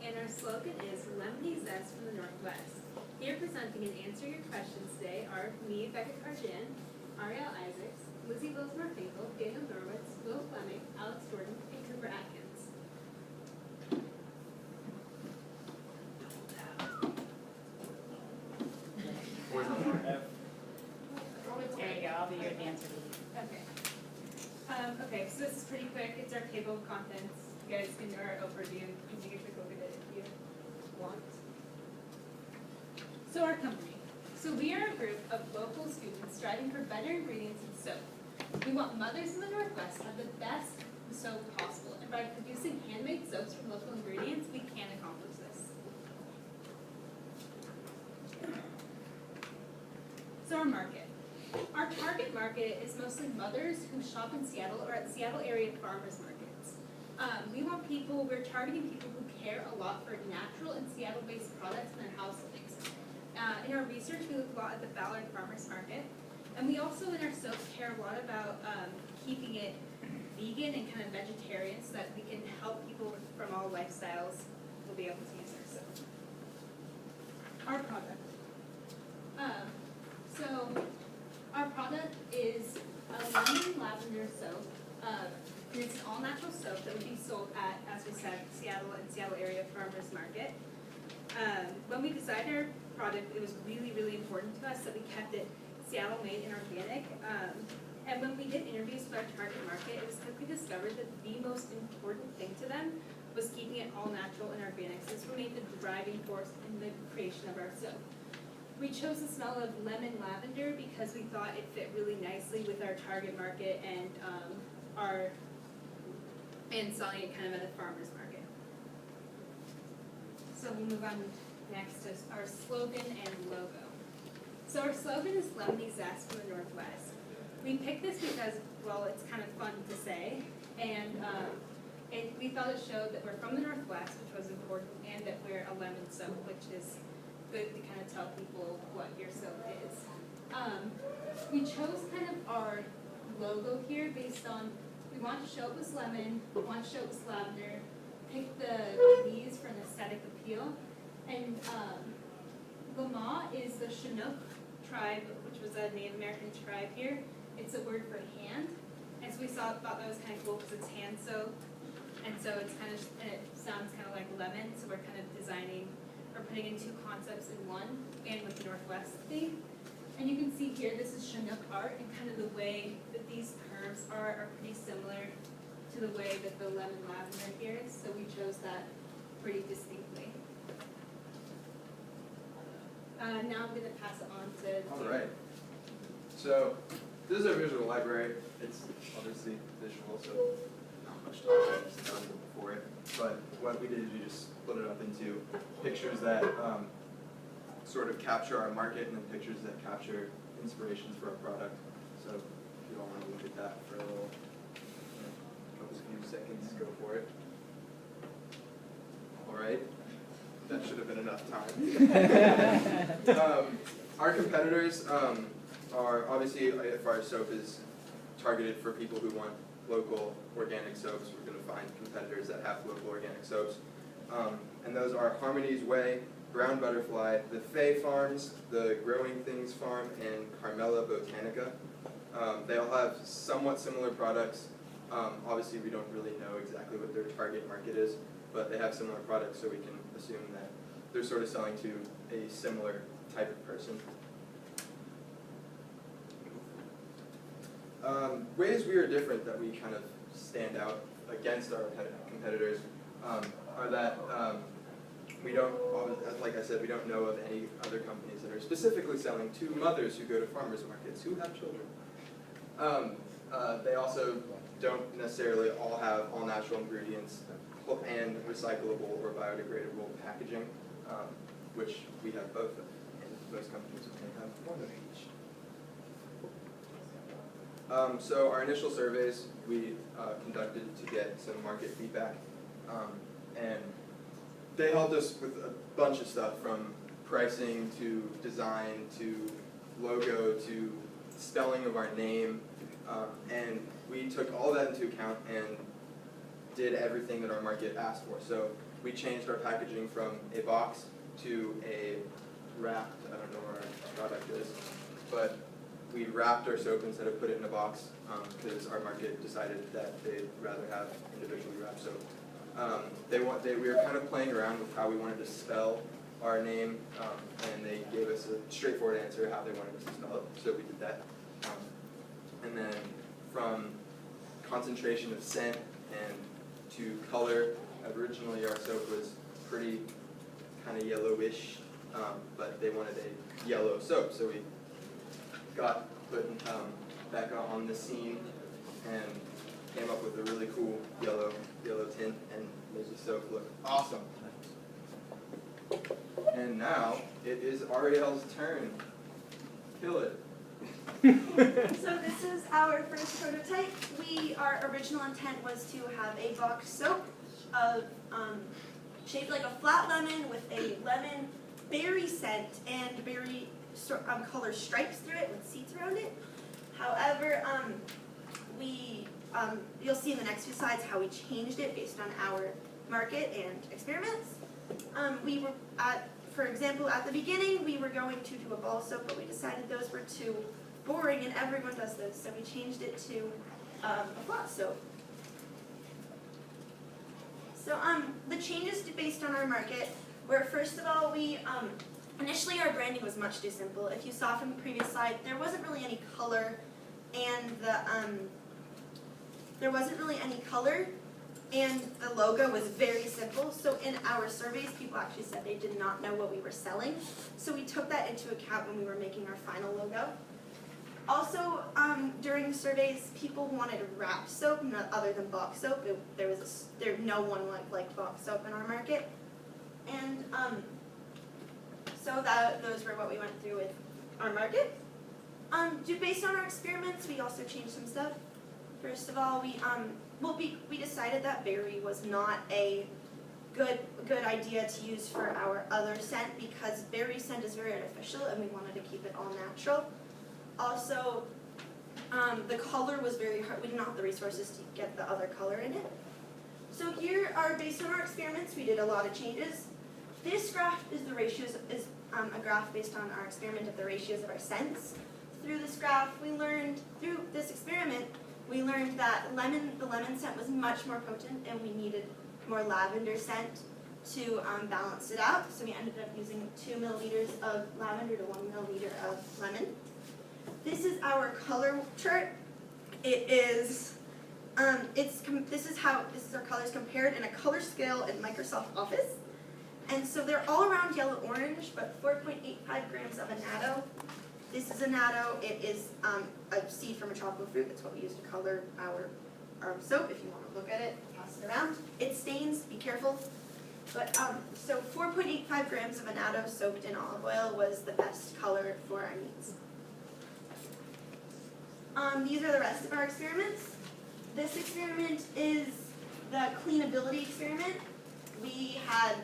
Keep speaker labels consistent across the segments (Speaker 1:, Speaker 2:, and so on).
Speaker 1: and our slogan is Lemah Zest from the Northwest. Here presenting and answering your questions today are me, Becca Carjan, Ariel Isaacs, Lizzie Wilsmore-Finkel, Daniel Norwitz, Will Fleming, Alex Jordan, and Cooper Atkins.
Speaker 2: There you go, I'll be your dancer.
Speaker 1: Okay. Okay, so this is pretty quick. It's our table of contents. You guys can do our overview. You can take a quick look at it if you want. So our company. So we are a group of local students striving for better ingredients in soap. We want mothers in the Northwest to have the best soap possible, and by producing handmade soaps from local ingredients, we can accomplish this. So our market. Our target market is mostly mothers who shop in Seattle or at Seattle area farmers markets. We're targeting people who care a lot for natural and Seattle-based products in their households. In our research, we look a lot at the Ballard Farmers Market, and we also in our soap care a lot about keeping it vegan and kind of vegetarian so that we can help people from all lifestyles will be able to use our soap. Our product. Our product is a lemon lavender soap. And it's an all-natural soap that would be sold at, as we said, Seattle and Seattle area farmers market. When we designed our product, it was really, really important to us that we kept it Seattle-made and organic. And when we did interviews with our target market, it was quickly discovered that the most important thing to them was keeping it all natural and organic. So this remained the driving force in the creation of our soap. We chose the smell of lemon lavender because we thought it fit really nicely with our target market and selling it kind of at a farmer's market. So we'll move on next to our slogan and logo. So our slogan is Lemah Zest from the Northwest. We picked this because, well, it's kind of fun to say, and we thought it showed that we're from the Northwest, which was important, and that we're a lemon soap, which is good to kind of tell people what your soap is. We chose kind of our logo here based on, we want to show it was lemon, we want to show it was lavender, pick the leaves for an aesthetic appeal, and Lemah is the Chinook tribe, which was a Native American tribe here. It's a word for hand, and so we thought that was kind of cool because it's hand soap, and so it sounds kind of like lemon, so we're kind of designing or putting in two concepts in one, and with the Northwest theme. And you can see here, this is Chinook art, and kind of the way that these curves are pretty similar to the way that the lemon lavender here is, so we chose that pretty distinctly. Now I'm going to pass it on to
Speaker 3: All right. So this is our visual library. It's obviously visual, so not much talking is done before it. But what we did is we just split it up into pictures that sort of capture our market and then pictures that capture inspirations for our product. So if you all want to look at that for a little, few seconds, go for it. All right. That should have been enough time. Our competitors are obviously, if our soap is targeted for people who want local organic soaps, we're going to find competitors that have local organic soaps. And those are Harmony's Way, Brown Butterfly, the Fay Farms, the Growing Things Farm, and Carmela Botanica. They all have somewhat similar products. Obviously, we don't really know exactly what their target market is, but they have similar products, so we can assume that they're sort of selling to a similar type of person. Ways we are different that we kind of stand out against our competitors are that we don't, like I said, we don't know of any other companies that are specifically selling to mothers who go to farmers markets who have children. They also don't necessarily all have all natural ingredients and recyclable or biodegradable packaging, which we have both of, and most companies may have one of each. So our initial surveys we conducted to get some market feedback, and they helped us with a bunch of stuff from pricing to design to logo to spelling of our name, and we took all that into account and did everything that our market asked for. So we changed our packaging from a box to a wrapped, I don't know where our product is, but we wrapped our soap instead of put it in a box because our market decided that they'd rather have individually wrapped soap. We were kind of playing around with how we wanted to spell our name, and they gave us a straightforward answer how they wanted us to spell it, so we did that. And then from concentration of scent and to color, originally our soap was pretty kind of yellowish, but they wanted a yellow soap, so we got put back on the scene and came up with a really cool yellow tint and made the soap look awesome. And now it is Ariel's turn. Kill it.
Speaker 4: So this is our first prototype. Our original intent was to have a box soap of shaped like a flat lemon with a lemon berry scent and berry color stripes through it with seeds around it. However, you'll see in the next few slides how we changed it based on our market and experiments. For example, at the beginning, we were going to do a ball soap, but we decided those were too boring, and everyone does those, so we changed it to a flat soap. So the changes based on our market were, first of all, initially our branding was much too simple. If you saw from the previous slide, there wasn't really any color, and the logo was very simple. So in our surveys, people actually said they did not know what we were selling. So we took that into account when we were making our final logo. Also, during surveys, people wanted wrap soap, other than box soap. No one liked box soap in our market, and so those were what we went through with our market. Based on our experiments, we also changed some stuff. First of all, we decided that berry was not a good idea to use for our other scent because berry scent is very artificial, and we wanted to keep it all natural. Also, the color was very hard. We did not have the resources to get the other color in it. So here are, based on our experiments, we did a lot of changes. This graph is a graph based on our experiment of the ratios of our scents. Through this graph, through this experiment, we learned that the lemon scent was much more potent, and we needed more lavender scent to balance it out. So we ended up using 2 milliliters of lavender to 1 milliliter of lemon. This is our color chart. This is our colors compared in a color scale in Microsoft Office. And so they're all around yellow-orange, but 4.85 grams of annatto. This is annatto. It is a seed from a tropical fruit. That's what we use to color our soap. If you want to look at it, pass it around. It stains. Be careful. But so 4.85 grams of annatto soaked in olive oil was the best color for our needs. These are the rest of our experiments. This experiment is the cleanability experiment. We had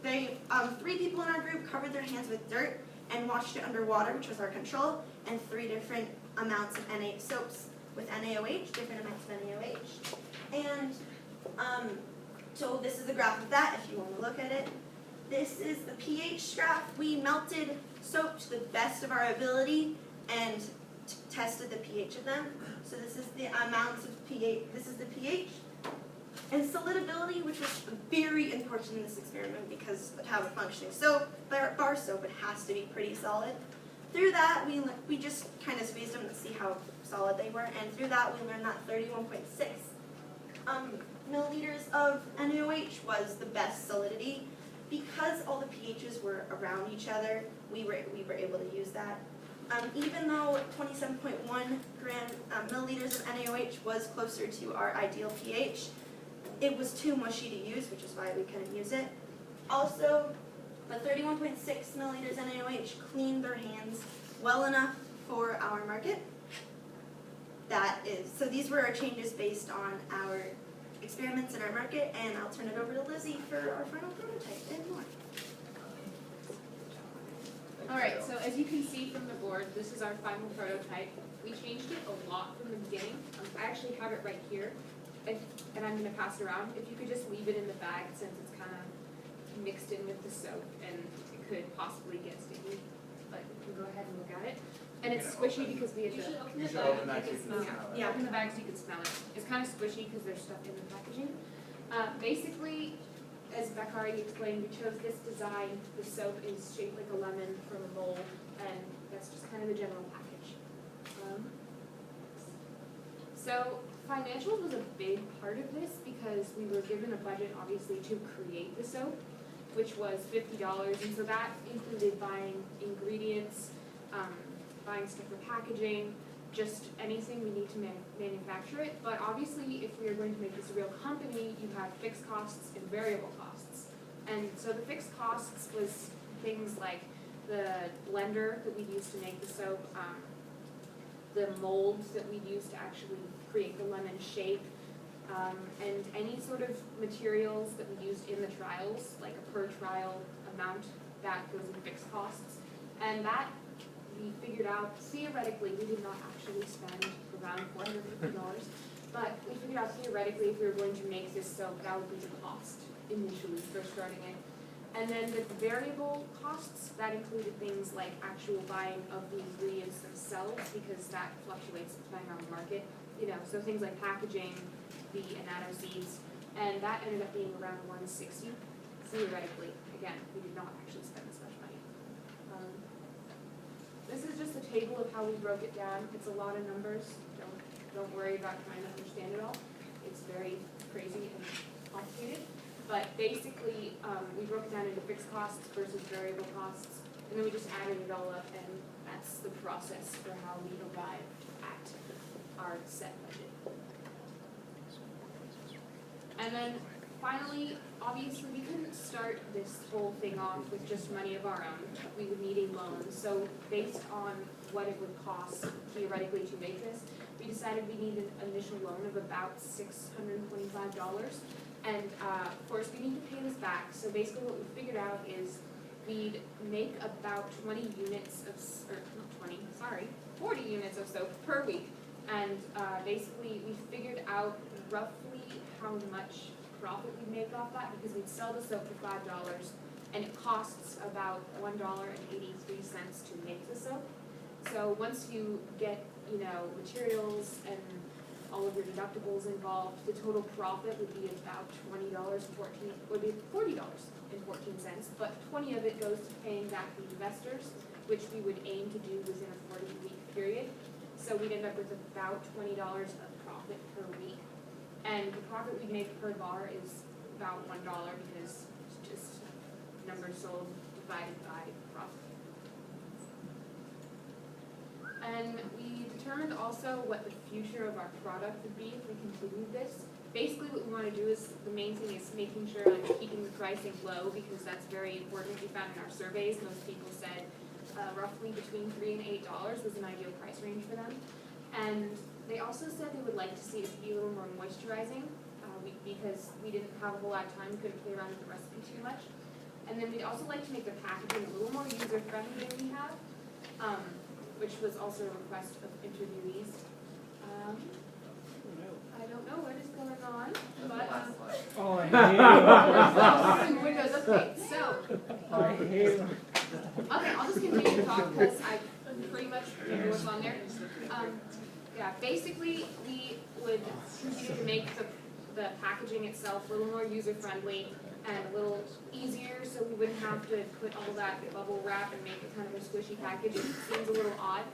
Speaker 4: 3 people in our group covered their hands with dirt and washed it underwater, which was our control, and 3 different amounts of soaps with NaOH, different amounts of NaOH. And so this is the graph of that if you want to look at it. This is the pH graph. We melted soap to the best of our ability and tested the pH of them. So this is the amounts of pH. This is the pH. And solidability, which was very important in this experiment because of how we're functioning. So bar soap, it has to be pretty solid. Through that, we just kind of squeezed them to see how solid they were. And through that, we learned that 31.6 milliliters of NaOH was the best solidity. Because all the pHs were around each other, we were able to use that. Even though 27.1 milliliters of NaOH was closer to our ideal pH, it was too mushy to use, which is why we couldn't use it. Also, the 31.6 milliliters NaOH cleaned their hands well enough for our market. So these were our changes based on our experiments in our market, and I'll turn it over to Lizzie for our final prototype and more.
Speaker 1: Alright, so as you can see from the board, this is our final prototype. We changed it a lot from the beginning. I actually have it right here.
Speaker 5: and I'm gonna pass it around, if you could just leave it in the bag since it's kind of mixed in with the soap and it could possibly get sticky, but you can go ahead and look at it. And it's squishy because we have
Speaker 1: You should
Speaker 5: to,
Speaker 1: open
Speaker 6: You
Speaker 1: the
Speaker 6: should
Speaker 1: bag
Speaker 6: open
Speaker 1: and
Speaker 6: that
Speaker 1: take
Speaker 6: so
Speaker 1: a
Speaker 6: you
Speaker 1: smell.
Speaker 6: can smell it.
Speaker 5: yeah, open the bag so you can smell it. It's kind of squishy because there's stuff in the packaging. Basically, as Becca already explained, we chose this design. The soap is shaped like a lemon from a mold, and that's just kind of the general package. So financials was a big part of this because we were given a budget, obviously, to create the soap, which was $50, and so that included buying ingredients, buying stuff for packaging, just anything we need to manufacture it. But obviously, if we are going to make this a real company, you have fixed costs and variable costs. And so the fixed costs was things like the blender that we used to make the soap, the molds that we used to actually create the lemon shape, and any sort of materials that we used in the trials, like a per trial amount, that goes in fixed costs. And that we figured out, theoretically, we did not actually spend around $450, but we figured out theoretically if we were going to make this soap, that would be the cost initially for starting it. And then the variable costs, that included things like actual buying of the ingredients themselves, because that fluctuates depending on the market. You know, so things like packaging, the annatto seeds, and that ended up being around $160 theoretically. Again, we did not actually spend this much money. This is just a table of how we broke it down. It's a lot of numbers. Don't worry about trying to understand it all. It's very crazy and complicated. But basically, we broke it down into fixed costs versus variable costs, and then we just added it all up, and that's the process for how we arrived at our set budget. And then finally, obviously, we couldn't start this whole thing off with just money of our own. We would need a loan. So based on what it would cost theoretically to make this, we decided we needed an initial loan of about $625. And of course, we need to pay this back. So basically what we figured out is we'd make about 20 units of, or not 20, sorry, 40 units of soap per week. And basically we figured out roughly how much profit we'd make off that, because we'd sell the soap for $5 and it costs about $1.83 to make the soap. So once you get, you know, materials and all of your deductibles involved, the total profit would be about would be $40.14, but 20 of it goes to paying back the investors, which we would aim to do within a 40-week period. So we'd end up with about $20 of profit per week. And the profit we make per bar is about $1 because it's just numbers sold divided by profit. And we determined also what the future of our product would be if we continued this. Basically what we want to do is, the main thing is making sure I'm keeping the pricing low, because that's very important. We found in our surveys, most people said roughly between $3 and $8 was an ideal price range for them. And they also said they would like to see us be a little more moisturizing, because we didn't have a whole lot of time, we couldn't play around with the recipe too much. And then we'd also like to make the packaging a little more user-friendly than we have, which was also a request of interviewees. I don't know what is going on, but
Speaker 6: Oh, I hate
Speaker 5: Windows update. So, okay, I'll just continue to talk because I pretty much remember what's on there. Yeah, basically we would continue to make the packaging itself a little more user-friendly and a little easier, so we wouldn't have to put all that bubble wrap and make it kind of a squishy package. It seems a little odd.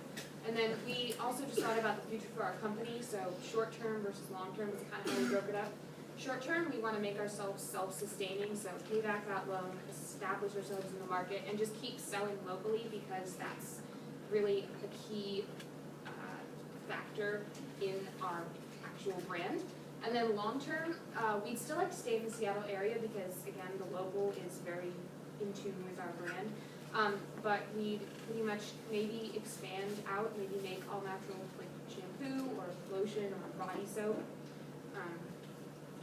Speaker 5: And then we also just thought about the future for our company, so short-term versus long-term is kind of how we broke it up. Short-term, we want to make ourselves self-sustaining, so pay back that loan, establish ourselves in the market, and just keep selling locally, because that's really a key factor in our actual brand. And then long-term, we'd still like to stay in the Seattle area because, again, the local is very in tune with our brand. But we'd pretty much maybe expand out, maybe make all-natural like shampoo or lotion or body soap.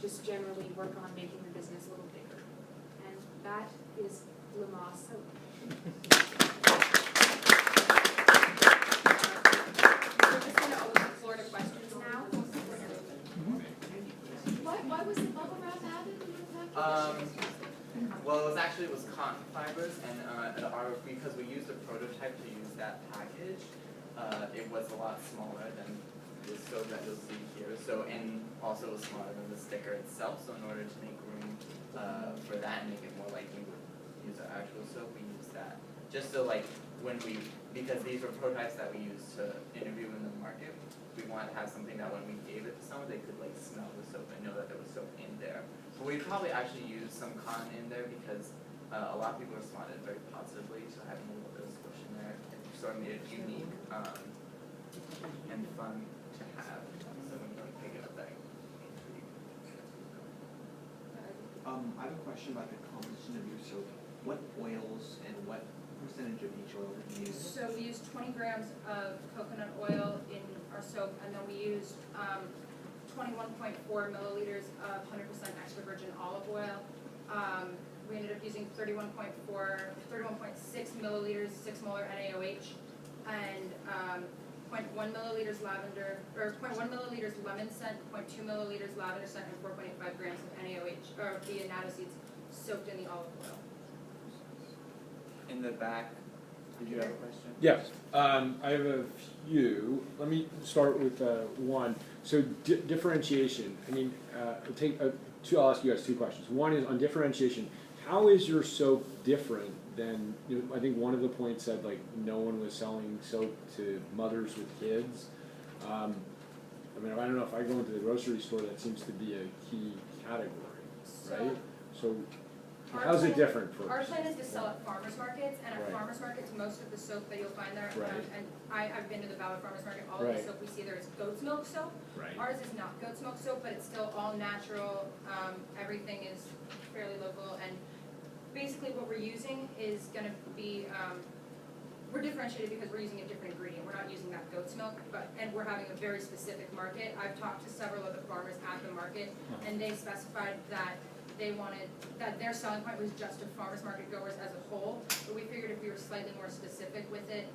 Speaker 5: Just generally work on making the business a little bigger. And that is Lemah soap. We're just going to open the floor to questions now.
Speaker 7: because we used a prototype to use that package, it was a lot smaller than the soap that you'll see here. So, and also was smaller than the sticker itself. So in order to make room for that and make it more like we would use our actual soap, we used that. Just so like because these were prototypes that we used to interview in the market, we wanted to have something that when we gave it to someone, they could like smell the soap and know that there was soap in there. So we probably actually used some cotton in there because a lot of people responded very positively to having a little bit of squish in there. It sort of made it unique and fun to have. So when you like pick it up, that intrigue.
Speaker 8: I have a question about the composition of your soap. What oils and what percentage of each oil did you use?
Speaker 1: So we used 20 grams of coconut oil in our soap, and then we used 21.4 milliliters of 100% extra virgin olive oil. We ended up using 31.6 milliliters 6 molar NaOH, and 0.1 milliliters lavender, or 0.1 milliliters lemon scent, 0.2 milliliters lavender scent, and 4.85 grams of NaOH, or the annatto seeds soaked in the olive oil.
Speaker 7: In the back, did you have a question?
Speaker 6: Yes, I have a few. Let me start with one. So differentiation. I mean, I'll ask you guys two questions. One is on differentiation. How is your soap different than? I think one of the points said like no one was selling soap to mothers with kids. I mean, I don't know if I go into the grocery store, that seems to be a key category, right? So. How's it different for
Speaker 1: Our plan is to sell at farmers markets, and at farmers markets, most of the soap that you'll find there, and I've been to the Ballard Farmers Market, all of the soap we see there is goat's milk soap. Ours is not goat's milk soap, but it's still all natural, everything is fairly local, and basically what we're using is gonna be, we're differentiated because we're using a different ingredient. We're not using that goat's milk, and we're having a very specific market. I've talked to several of the farmers at the market, and they specified that they wanted, that their selling point was just to farmers market goers as a whole, but we figured if we were slightly more specific with it,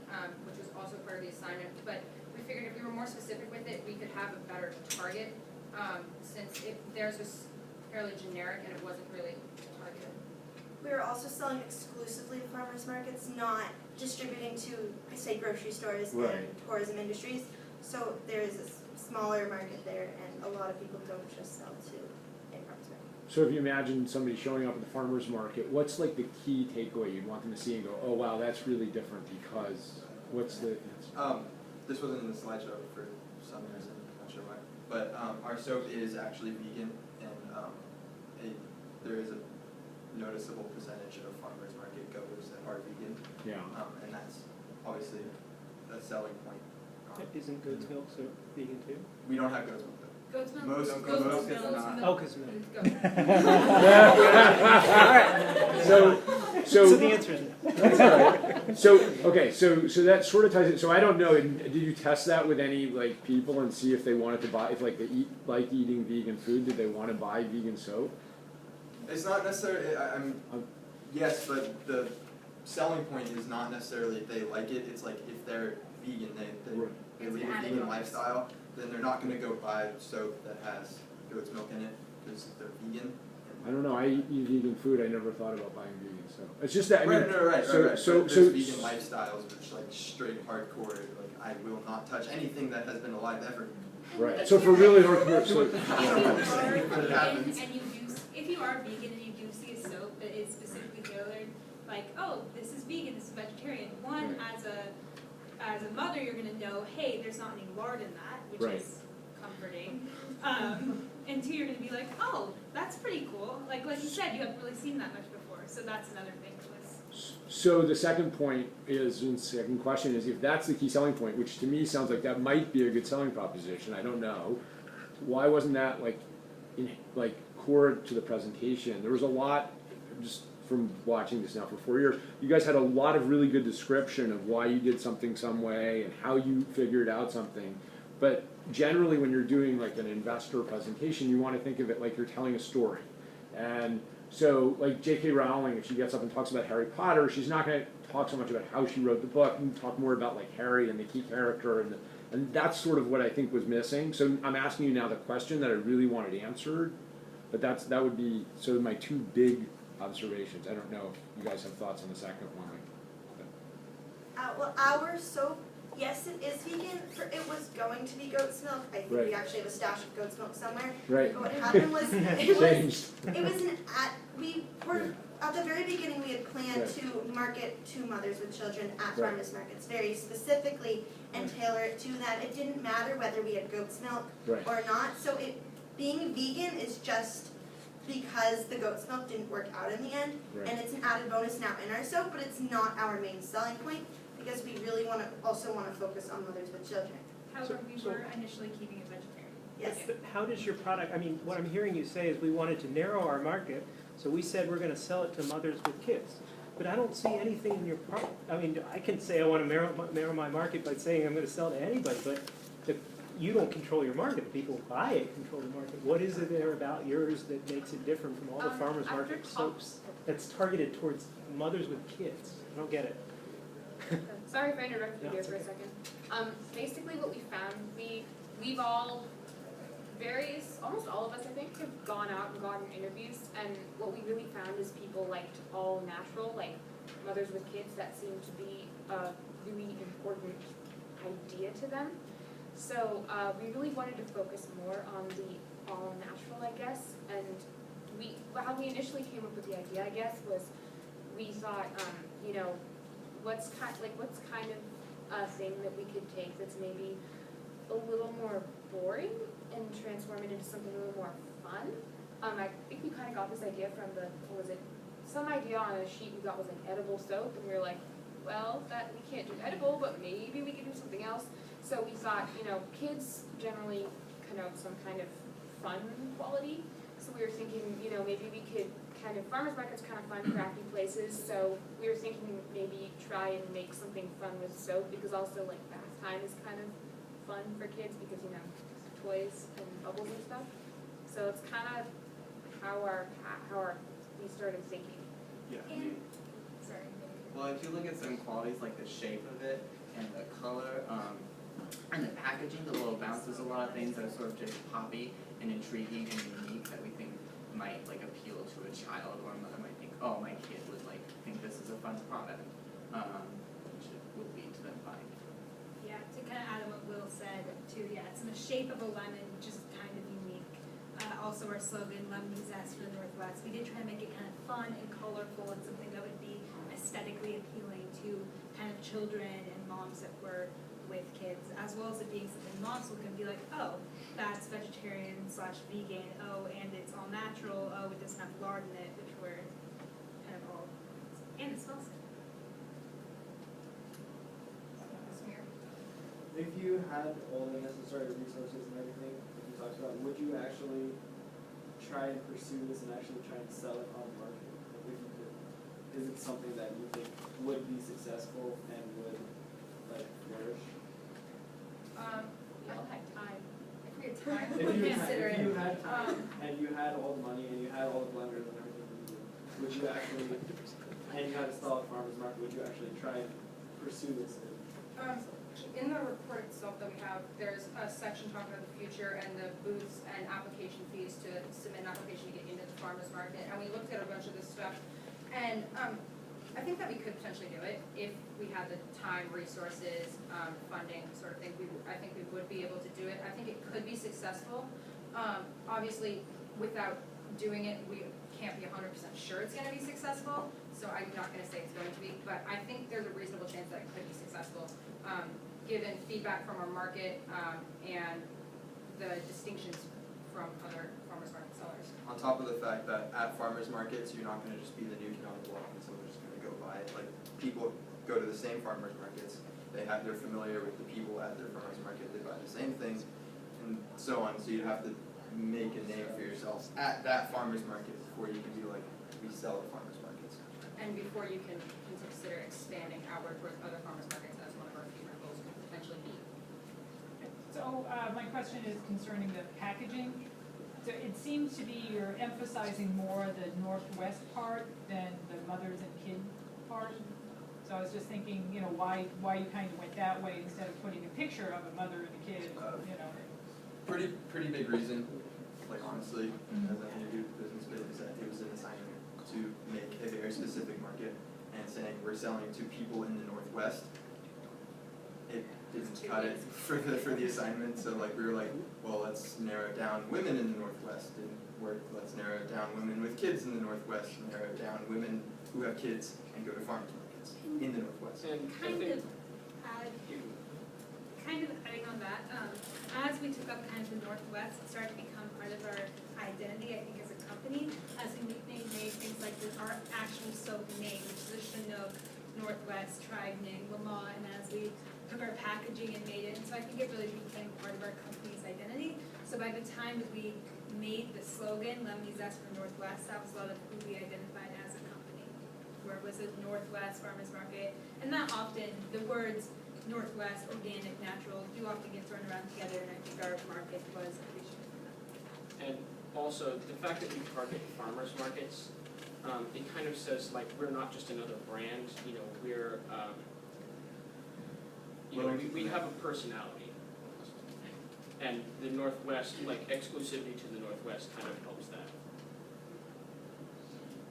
Speaker 1: which was also part of the assignment, but we figured if we were more specific with it, we could have a better target, since theirs was fairly generic and it wasn't really targeted.
Speaker 4: We are also selling exclusively to farmers markets, not distributing to, say, grocery stores and tourism industries. So there is a smaller market there, and a lot of people don't just sell to a farmers market.
Speaker 6: So if you imagine somebody showing up at the farmer's market, what's like the key takeaway you'd want them to see and go, oh wow, that's really different because, what's the answer?
Speaker 3: This wasn't in the slideshow for some reason, not sure why. But our soap is actually vegan, and there is a noticeable percentage of farmers market goers that are vegan.
Speaker 6: Yeah.
Speaker 3: And that's obviously a selling point.
Speaker 9: Isn't goat's milk so vegan too?
Speaker 3: We don't have goat's milk though.
Speaker 1: Goat's milk?
Speaker 3: Most is not.
Speaker 9: Oh, because milk.
Speaker 1: Goat.
Speaker 6: So
Speaker 9: the answer is no.
Speaker 6: That's all right. So okay, so that sort of ties it. So I don't know. Did you test that with any like people and see if they wanted to buy, if like they like eating vegan food? Did they want to buy vegan soap?
Speaker 3: It's not necessarily. Yes, but the selling point is not necessarily if they like it. It's like if they're vegan, they lead a vegan lifestyle, then they're not going to go buy soap that has goat's milk in it because they're vegan.
Speaker 6: I don't know. I eat vegan food. I never thought about buying vegan soap. It's just that. I mean,
Speaker 3: Right.
Speaker 6: So
Speaker 3: there's vegan lifestyles, which like straight hardcore. Like I will not touch anything that has been alive ever.
Speaker 6: Right. So for really hardcore, so
Speaker 3: But it happens.
Speaker 1: And you do, if you are vegan and you do see a soap that is specifically tailored, like, oh, this is vegan, this is vegetarian. One, as a mother, you're gonna know, hey, there's not any lard in that, which is comforting. And two, you're gonna be like, oh, that's pretty cool. Like you said, you haven't really seen that much before, so that's another thing that was.
Speaker 6: So the second point is, and second question is, if that's the key selling point, which to me sounds like that might be a good selling proposition, I don't know, why wasn't that like core to the presentation? There was a lot, just from watching this now for 4 years, you guys had a lot of really good description of why you did something some way and how you figured out something, but generally when you're doing like an investor presentation, you want to think of it like you're telling a story. And so like J.K. Rowling, if she gets up and talks about Harry Potter, she's not going to talk so much about how she wrote the book, and talk more about like Harry and the key character, and that's sort of what I think was missing. So I'm asking you now the question that I really wanted answered, but that would be sort of my two big observations. I don't know if you guys have thoughts on the second one.
Speaker 4: Well, our soap, yes, it is vegan. It was going to be goat's milk. I think
Speaker 6: Right.
Speaker 4: we actually have a stash of goat's milk somewhere.
Speaker 6: Right.
Speaker 4: But what happened was,
Speaker 6: Changed.
Speaker 4: it was we were, at the very beginning, we had planned
Speaker 6: Right.
Speaker 4: to market to mothers with children at
Speaker 6: Right.
Speaker 4: farmers markets, very specifically, and tailor it to them. It didn't matter whether we had goat's milk
Speaker 6: Right.
Speaker 4: or not, so being vegan is just because the goat's milk didn't work out in the end,
Speaker 6: Right.
Speaker 4: and it's an added bonus now in our soap, but it's not our main selling point, because we really also wanna focus on mothers with children.
Speaker 1: However, we
Speaker 9: So-
Speaker 1: were initially keeping it vegetarian.
Speaker 4: Yes.
Speaker 9: But how does your product, I mean, what I'm hearing you say is we wanted to narrow our market, so we said we're gonna sell it to mothers with kids. But I don't see anything in your product, I mean, I can say I wanna narrow my market by saying I'm gonna sell to anybody, but you don't control your market, the people who buy it control the market. What is it there about yours that makes it different from all the farmers
Speaker 5: after
Speaker 9: market
Speaker 5: talk-
Speaker 9: soaps that's targeted towards mothers with kids? I don't get it.
Speaker 5: Sorry if I interrupted you
Speaker 9: No,
Speaker 5: there
Speaker 9: it's
Speaker 5: for a
Speaker 9: okay.
Speaker 5: second. Basically what we found, we've all, almost all of us I think, have gone out and gotten interviews, and what we really found is people liked all natural, like mothers with kids, that seemed to be a really important idea to them. So we really wanted to focus more on the all natural, I guess, and how we initially came up with the idea, I guess, was we thought, what's kind of a thing that we could take that's maybe a little more boring and transform it into something a little more fun. I think we kind of got this idea from some idea on a sheet we got was like edible soap, and we were like, well, we can't do edible, but maybe we could do something else. So we thought, kids generally connote some kind of fun quality. So we were thinking, maybe we could farmers markets kind of fun, crafty places. So we were thinking maybe try and make something fun with soap, because also like bath time is kind of fun for kids because, toys and bubbles and stuff. So it's kind of how we started thinking.
Speaker 7: Yeah.
Speaker 1: And, sorry.
Speaker 7: Well, if you look at some qualities like the shape of it and the color, and the packaging, the little bounces, a lot of things that are sort of just poppy and intriguing and unique that we think might like appeal to a child, or a mother might think, oh, my kid would like think this is a fun product, which would lead to them buying it.
Speaker 1: Yeah, to kind of add on what Will said too, yeah, it's in the shape of a lemon, just kind of unique. Also our slogan, Lemah Zest for the Northwest, we did try to make it kind of fun and colorful and something that would be aesthetically appealing to kind of children and moms that were with kids, as well as it being something moms were gonna be like, oh, that's vegetarian/vegan, oh, and it's all natural, oh, it doesn't have lard in it, which were kind of all, and it smells good.
Speaker 10: If you had all the necessary resources and everything that you talked about, would you actually try and pursue this and actually try and sell it on the market? If you could, is it something that you think would be successful and would like flourish?
Speaker 5: We all had time.
Speaker 1: If we had time,
Speaker 10: If
Speaker 1: we'd
Speaker 10: you
Speaker 1: consider
Speaker 10: had,
Speaker 1: it.
Speaker 10: if you had time and you had all the money and you had all the blenders and everything you needed, would you actually, and you had to stall at farmers market, would you actually try and pursue this?
Speaker 11: In the report itself that we have, there's a section talking about the future and the booths and application fees to submit an application to get into the farmer's market. And we looked at a bunch of this stuff. And I think that we could potentially do it if we had the time, resources, funding sort of thing. I think we would be able to do it. I think it could be successful. Obviously, without doing it, we can't be 100% sure it's going to be successful. So I'm not going to say it's going to be, but I think there's a reasonable chance that it could be successful, given feedback from our market and the distinctions from other farmers market sellers.
Speaker 3: On top of the fact that at farmers markets, you're not gonna just be the new kid on the block and someone's just gonna go buy it. Like, people go to the same farmers markets, they're familiar with the people at their farmers market, they buy the same things, and so on. So you have to make a name for yourselves at that farmers market before you can be like, we sell at farmers markets.
Speaker 11: And before you can consider expanding outward towards other farmers markets, as one of our future goals could potentially be.
Speaker 12: So my question is concerning the packaging. So it seems to be you're emphasizing more the northwest part than the mothers and kid part. So I was just thinking, why you kind of went that way instead of putting a picture of a mother and a kid,
Speaker 3: Pretty big reason, like honestly, has nothing to do with business, but it was an assignment to make a very specific market and saying we're selling to people in the Northwest didn't cut it for the assignment, so like we were like, well, let's narrow down women in the Northwest, didn't work, let's narrow down women with kids in the Northwest, narrow down women who have kids and go to farmers markets in the Northwest.
Speaker 10: And I
Speaker 1: Kind
Speaker 10: think,
Speaker 1: of adding on that, as we took up kind of the Northwest, it started to become part of our identity, I think, as a company, as we made things like our actual soap name, which is the Chinook, Northwest, Tribe-Ning, Lemah, and as we took our packaging and made it, and so I think it really became part of our company's identity. So by the time that we made the slogan, Lemah Zest for Northwest, that was a lot of who we identified as a company, where it was a Northwest farmers market, and not often the words Northwest, organic, natural, do often get thrown around together, and I think our market was appreciative of that.
Speaker 13: And also, the fact that we target farmers markets, it kind of says like we're not just another brand, you know, we're, we have a personality. And the Northwest, like exclusivity to the Northwest kind of helps that.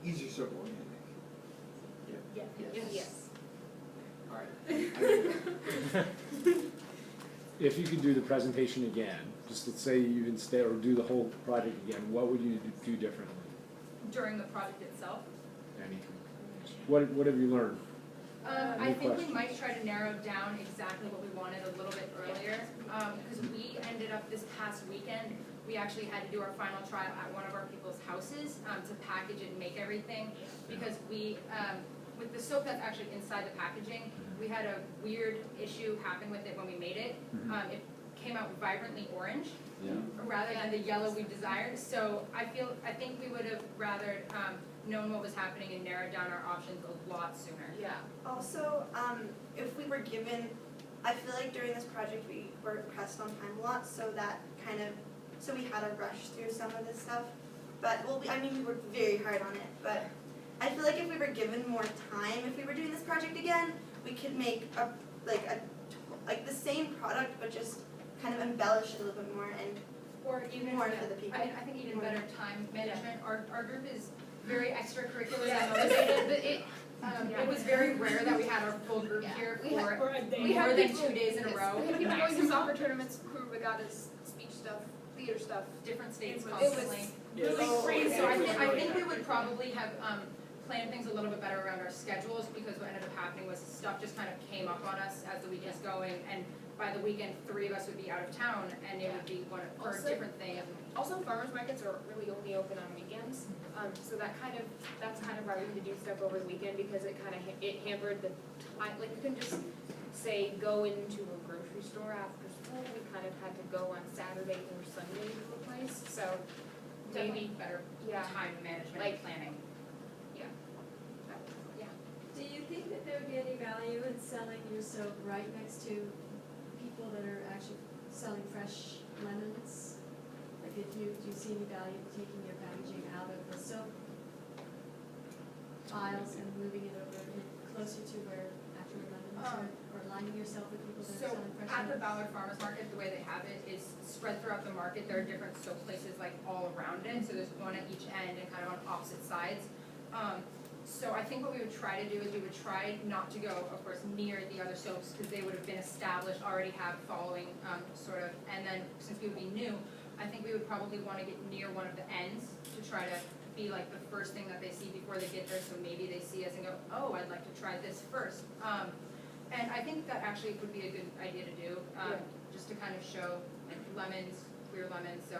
Speaker 8: Is your soap organic?
Speaker 1: Yes.
Speaker 8: Alright.
Speaker 6: If you could do the presentation again, just let's say you even stay or do the whole project again, what would you do differently?
Speaker 11: During the project itself.
Speaker 6: Anything? What have you learned?
Speaker 11: I
Speaker 6: Any
Speaker 11: think we
Speaker 6: questions?
Speaker 11: might try to narrow down exactly what we wanted a little bit earlier, because we ended up this past weekend, we actually had to do our final trial at one of our people's houses, to package it and make everything, because we, with the soap that's actually inside the packaging, we had a weird issue happen with it when we made it. It came out vibrantly orange, rather than the yellow we desired, so I think we would have rather, known what was happening and narrowed down our options a lot sooner.
Speaker 5: Yeah.
Speaker 4: Also, if we were given, I feel like during this project we were pressed on time a lot, so that so we had to rush through some of this stuff. But, we worked very hard on it, but I feel like if we were given more time, if we were doing this project again, we could make the same product, but just kind of embellish it a little bit more and
Speaker 11: Or even,
Speaker 4: more for the people.
Speaker 11: I think even better time management. Our group is very extracurricular and motivated, but it was very rare that we had our full group here for more than 2 days in a row.
Speaker 5: We had people going to soccer tournaments, crew regattas, speech stuff, theater stuff.
Speaker 11: Different states
Speaker 1: It was
Speaker 11: constantly.
Speaker 10: yes.
Speaker 1: crazy.
Speaker 11: So I think we would probably have planned things a little bit better around our schedules, because what ended up happening was stuff just kind of came up on us as the week was going, and by the weekend, 3 of us would be out of town, and it would be for a
Speaker 5: Also-
Speaker 11: different thing.
Speaker 5: Also, farmers markets are really only open on weekends, so that's kind of why we had to do stuff over the weekend, because it hampered the time, like, we couldn't just say go into a grocery store after school, we kind of had to go on Saturday or Sunday to a place, so
Speaker 11: Maybe
Speaker 5: maybe,
Speaker 11: better
Speaker 5: yeah,
Speaker 11: time management and
Speaker 5: Like-
Speaker 11: planning.
Speaker 14: Do you think that there would be any value in selling your soap right next to people that are actually selling fresh lemons? Like do you see any value in taking your packaging out of the soap aisles and moving it over closer to where actual lemons are, or aligning yourself with people that are
Speaker 11: So
Speaker 14: selling fresh
Speaker 11: at the
Speaker 14: lemons?
Speaker 11: Ballard Farmers Market, the way they have it is spread throughout the market. There are different soap places like all around it, so there's one at each end and kind of on opposite sides. So I think what we would try to do is we would try not to go, of course, near the other soaps, because they would have been established, already have following, sort of, and then since we would be new, I think we would probably want to get near one of the ends to try to be like the first thing that they see before they get there, so maybe they see us and go, oh, I'd like to try this first. And I think that actually would be a good idea to do, just to kind of show like lemons, clear lemons, so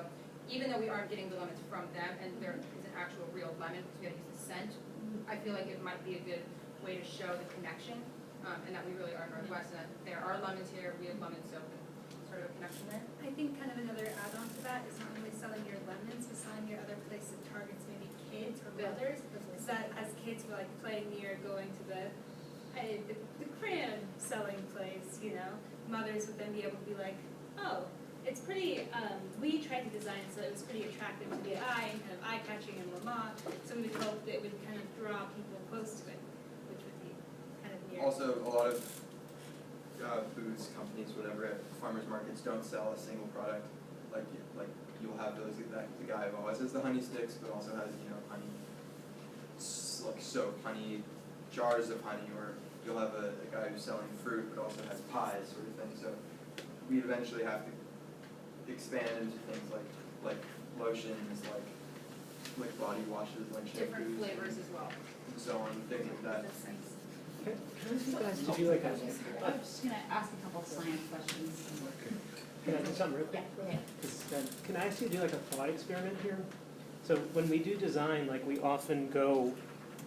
Speaker 11: even though we aren't getting the lemons from them and there is an actual real lemon, because we gotta use the scent, I feel like it might be a good way to show the connection, and that we really are Northwest, and that there are lemons here, we have lemon soap, and sort of a connection there.
Speaker 1: I think kind of another add-on to that is not only selling your lemons, but selling your other places targets, maybe kids or mothers. Is that as kids were like playing near going to the crayon selling place, mothers would then be able to be like, oh, it's pretty, we tried to design so it was pretty attractive to the eye and kind of eye-catching and Lemah, so we would hope that it would kind of draw people close to it, which would be kind of near.
Speaker 3: Also, a lot of booths, companies, whatever, at farmers markets don't sell a single product. Like you'll have those, the guy who always has the honey sticks, but also has, honey, like soap, honey, jars of honey, or you'll have a guy who's selling fruit but also has pies sort of thing. So we eventually have to expand into things like lotions, like body washes, like
Speaker 11: Different
Speaker 3: shampoos,
Speaker 11: flavors as well.
Speaker 3: and so on, things like that.
Speaker 9: Can I ask you guys to do like a,
Speaker 2: I'm just gonna ask a couple of science questions.
Speaker 9: can I do something real quick?
Speaker 2: Yeah, go ahead.
Speaker 9: Can I ask you to do like a thought experiment here? So when we do design, like we often go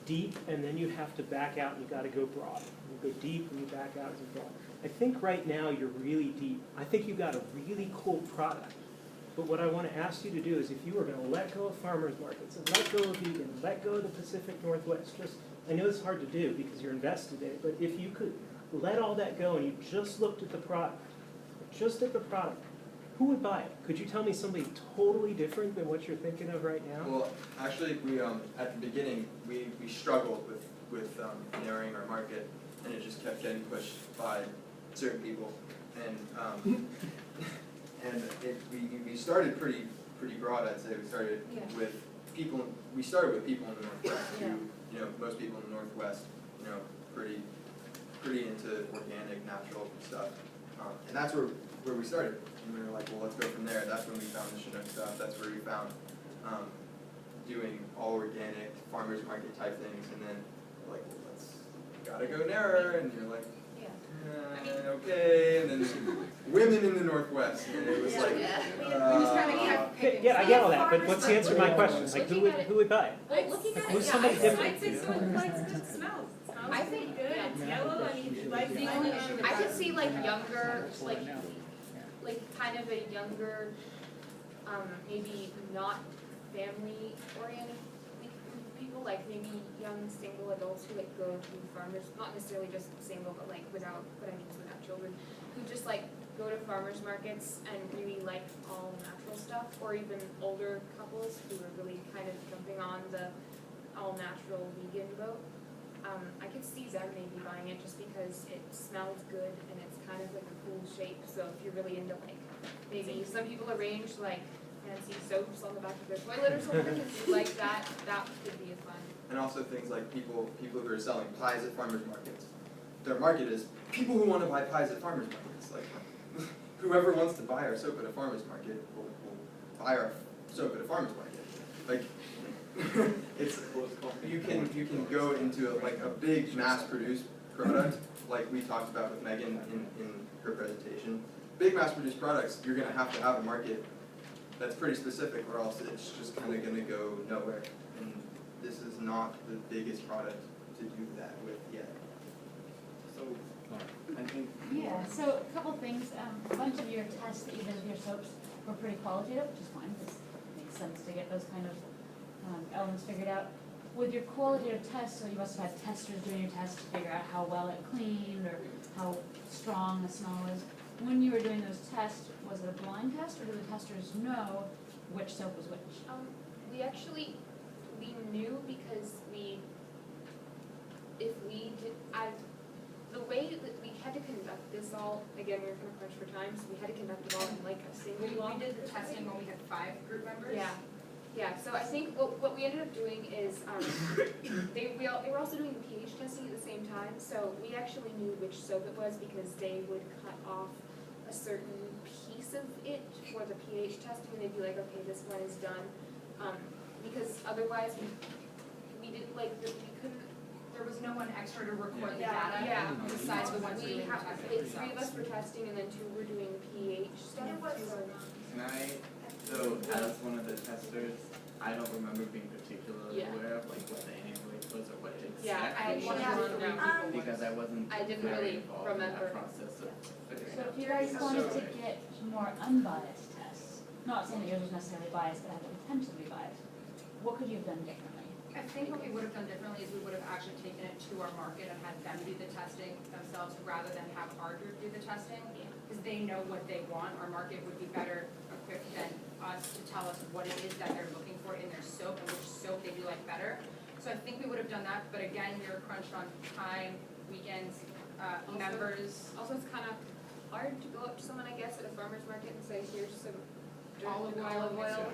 Speaker 9: deep and then you have to back out and you gotta go broad. You go deep and you back out and broad. I think right now you're really deep. I think you got a really cool product. But what I wanna ask you to do is if you were gonna let go of farmers markets and let go of vegan, let go of the Pacific Northwest, just, I know it's hard to do because you're invested in it, but if you could let all that go and you just looked at the product, who would buy it? Could you tell me somebody totally different than what you're thinking of right now?
Speaker 3: Well, actually, we at the beginning we struggled with narrowing our market, and it just kept getting pushed by certain people, and we started pretty broad. I'd say we started with people. We started with people in the Northwest who, most people in the Northwest, pretty into organic, natural stuff, and that's where we started. And we were like, well, let's go from there. That's when we found the Chinook stuff. That's where we found doing all organic, farmers market type things. And then we're like, well, gotta go narrower. And you're like, okay. And then women in the Northwest. And it was like,
Speaker 11: we just kind of kept picking.
Speaker 9: Yeah, I get all that, but let's answer my question. Like, who would buy it?
Speaker 1: Well, looking at
Speaker 9: Who's
Speaker 1: it,
Speaker 9: somebody
Speaker 1: I'd
Speaker 9: different?
Speaker 1: say someone who likes good smells. It smells
Speaker 2: I
Speaker 1: pretty
Speaker 2: think-
Speaker 1: good.
Speaker 2: yeah.
Speaker 1: It's yellow. I mean, like
Speaker 2: The only, I could see like younger, like kind of a younger, maybe not family oriented people, like maybe young single adults who like go to farmers, not necessarily just single, but like without children, who just like go to farmers markets and really like all natural stuff, or even older couples who are really kind of jumping on the all natural vegan boat. I could see them maybe buying it just because it smells good and it's kind of like a cool shape. So if you're really into like, maybe some people arrange like fancy soaps on the back of their toilet or something, if you like that, that could be a fun.
Speaker 3: and also things like people who are selling pies at farmers markets. Their market is people who want to buy pies at farmers markets. Like whoever wants to buy our soap at a farmers market will buy our soap at a farmers market. Like it's you can go into a big mass-produced product like we talked about with Megan in her presentation. Big mass-produced products, you're going to have a market that's pretty specific, or else it's just kind of going to go nowhere. And this is not the biggest product to do that with yet.
Speaker 8: So, I think.
Speaker 2: Yeah, so a couple things, a bunch of your tests that you did with your soaps were pretty qualitative, which is fine, because it makes sense to get those kind of elements figured out. With your qualitative tests, so you must have had testers doing your tests to figure out how well it cleaned or how strong the smell was. When you were doing those tests, was it a blind test, or do the testers know which soap was which?
Speaker 5: We knew because the way that we had to conduct this all, again, we were kind of crunched for time, so we had to conduct it all in like a single block.
Speaker 11: We did the testing when we had 5 group members.
Speaker 5: Yeah, so I think what we ended up doing is, they were also doing the pH testing at the same time, so we actually knew which soap it was because they would cut off a certain piece of it for the pH testing, and they'd be like, okay, this one is done. Because otherwise, we didn't, like, we couldn't.
Speaker 11: There was no one extra to record the
Speaker 5: Yeah.
Speaker 11: data besides the ones
Speaker 5: We
Speaker 11: doing the
Speaker 5: have,
Speaker 11: testing
Speaker 5: like, 3 of us were testing, and then 2 were doing pH stuff.
Speaker 7: Can I, so as one of the testers, I don't remember being particularly aware of like what the analyte was or what it exactly was, because I wasn't
Speaker 5: I didn't
Speaker 7: very
Speaker 5: really
Speaker 7: involved in
Speaker 5: remember.
Speaker 7: that process of figuring
Speaker 2: So
Speaker 7: out.
Speaker 2: if you guys wanted to get more unbiased tests, not saying that yours was necessarily biased, but had the potential to be biased, what could you have done differently?
Speaker 11: I think what we would have done differently is we would have actually taken it to our market and had them do the testing themselves rather than have our group do the testing. Because they know what they want. Our market would be better equipped than us to tell us what it is that they're looking for in their soap and which soap they do like better. So I think we would have done that, but again, we were crunched on time, weekends, members.
Speaker 5: Also, it's kind of hard to go up to someone, I guess, at a farmer's market and say, here's some
Speaker 11: Olive
Speaker 5: oil.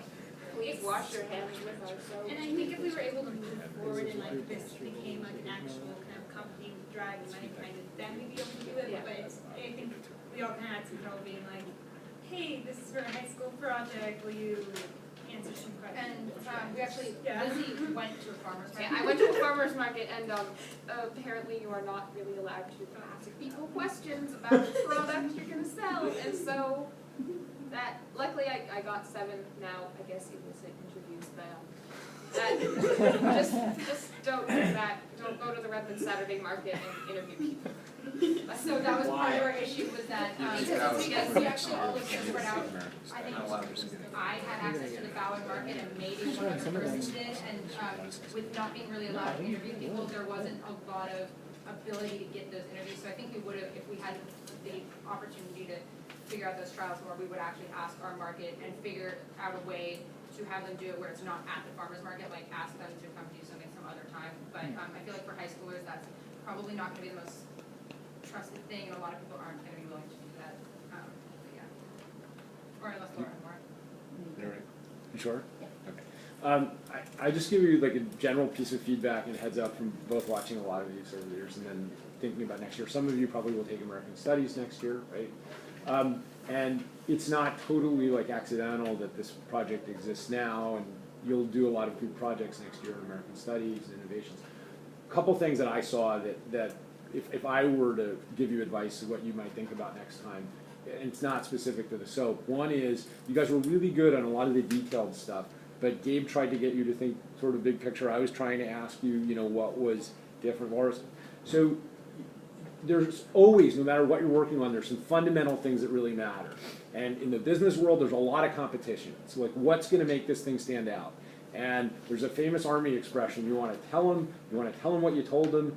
Speaker 5: Please wash your hands with our soap.
Speaker 1: And I think if we were able to move forward and like this became like an actual kind of being drive, you might kind of then we'd be able to do it,
Speaker 2: Yeah.
Speaker 1: but it's, I think we all kind of had some trouble being like, hey, this is for a high school project, will you answer some questions?
Speaker 11: And we actually,
Speaker 1: Yeah.
Speaker 11: Lizzie went to a farmer's market.
Speaker 2: Yeah, I went to a farmer's market and apparently you are not really allowed to ask people questions about the product you're gonna sell. And so that, luckily I got 7 now, I guess elicit interviews, but that, just don't do that. Don't go to the Redmond Saturday Market and interview people.
Speaker 11: So that was part of our issue was that, because we actually all looked spread out. I think I had access to the Bowen market and maybe one other person did, and with not being really allowed to interview people, there wasn't a lot of ability to get those interviews. So I think we would have, if we had the opportunity to figure out those trials more, we would actually ask our market and figure out a way to have them do it where it's not at the farmer's market, like ask them to come do something some other time. But I feel like for high schoolers, that's probably not gonna be the most trusted thing, and a lot of people aren't gonna be willing to do that, but yeah. Or unless Laura more.
Speaker 6: You sure? Okay. I just give you like a general piece of feedback and heads up from both watching a lot of these over the years and then thinking about next year. Some of you probably will take American Studies next year, right? And it's not totally like accidental that this project exists now, and you'll do a lot of good projects next year in American Studies and innovations. A couple things that I saw that if I were to give you advice of what you might think about next time, and it's not specific to the soap. One is, you guys were really good on a lot of the detailed stuff, but Gabe tried to get you to think sort of big picture. I was trying to ask you, what was different. So there's always, no matter what you're working on, there's some fundamental things that really matter. And in the business world, there's a lot of competition. It's like, what's going to make this thing stand out? And there's a famous Army expression: you want to tell them what you told them.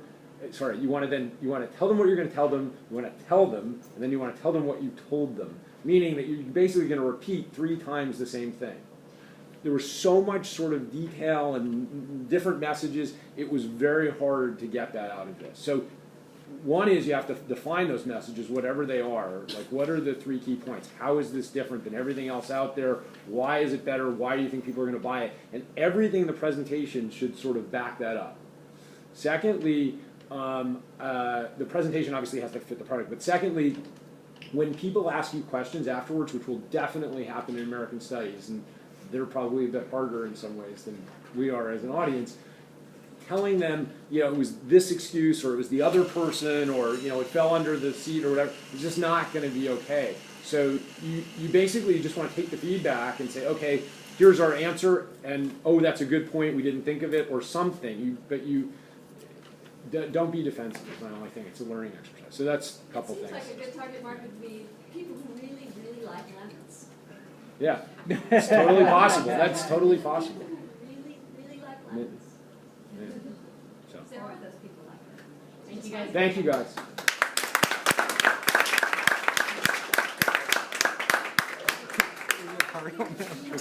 Speaker 6: Sorry, you want to tell them what you're going to tell them. You want to tell them, and then you want to tell them what you told them. Meaning that you're basically going to repeat 3 times the same thing. There was so much sort of detail and different messages. It was very hard to get that out of this. So one is you have to define those messages, whatever they are. Like, what are the 3 key points? How is this different than everything else out there? Why is it better? Why do you think people are going to buy it? And everything in the presentation should sort of back that up. Secondly, the presentation obviously has to fit the product. But secondly, when people ask you questions afterwards, which will definitely happen in American Studies, and they're probably a bit harder in some ways than we are as an audience, telling them, it was this excuse, or it was the other person, or, it fell under the seat, or whatever, it's just not going to be okay. So you basically just want to take the feedback and say, okay, here's our answer, and oh, that's a good point, we didn't think of it, or something. Don't be defensive is my only thing. It's a learning exercise. So that's a couple things.
Speaker 14: It seems like a good target market would be people who really, really like lemons.
Speaker 6: Yeah, it's totally possible. That's totally possible.
Speaker 14: People who really, really like lemons.
Speaker 6: Yeah. So.
Speaker 14: There are those people like that.
Speaker 6: Thank you guys.
Speaker 8: Hurry up.